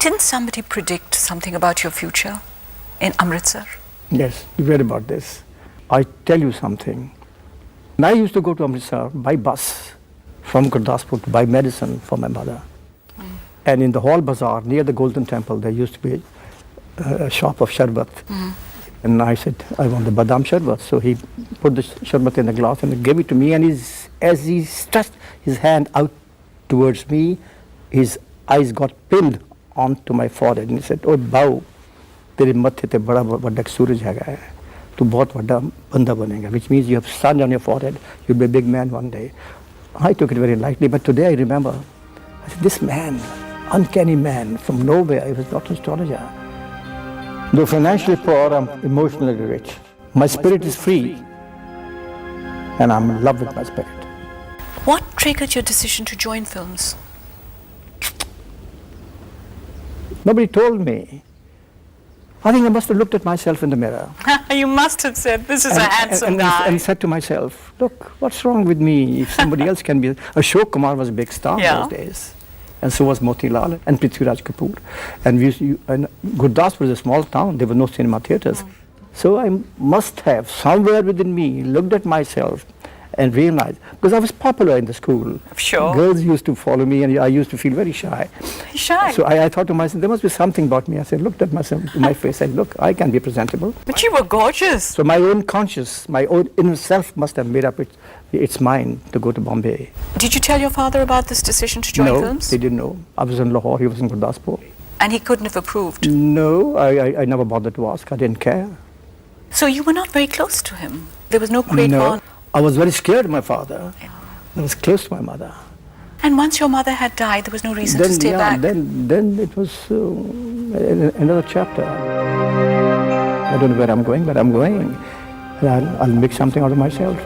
Didn't somebody predict something about your future in Amritsar? Yes, you read about this. I tell you something. I used to go to Amritsar by bus from Gurdaspur to buy medicine for my mother. And in the Hall Bazaar, near the Golden Temple, there used to be a shop of sharbat. And I said, I want the badam sharbat. So he put the sharbat in a glass and gave it to me. And as he stretched his hand out towards me, his eyes got pinned onto my forehead. And he said, oh, Bau, तेरे मत्थे ते बड़ा बड़ा सूरज है, तू बहुत बड़ा बंदा बनेगा, which means you have sun on your forehead, you'll be a big man one day. I took it very lightly, but today I remember, I said, this man, uncanny man from nowhere, he was not an astrologer. Though financially poor, I'm emotionally rich. My spirit is free, and I'm in love with my spirit. What triggered your decision to join films? Nobody told me. I think I must have looked at myself in the mirror. You must have said, this is a handsome guy. And said to myself, look, what's wrong with me if somebody else can be? Ashok Kumar was a big star those days. And so was Motilal and Prithviraj Kapoor. And Gurdaspur was a small town. There were no cinema theatres. So I must have, somewhere within me, looked at myself and realized, because I was popular in the school. Sure. Girls used to follow me, and I used to feel very shy. Shy? So I thought to myself, there must be something about me. I said, looked at myself, in my face, I said, look, I can be presentable. But you were gorgeous. So my own conscious, my own inner self must have made up its mind to go to Bombay. Did you tell your father about this decision to join films? No, he didn't know. I was in Lahore, he was in Gurdaspur. And he couldn't have approved? No, I never bothered to ask. I didn't care. So you were not very close to him? There was no great No, bond? I was very scared of my father. I was close to my mother. And once your mother had died, there was no reason to stay back? Then it was another chapter. I don't know where I'm going, but I'm going. And I'll make something out of myself.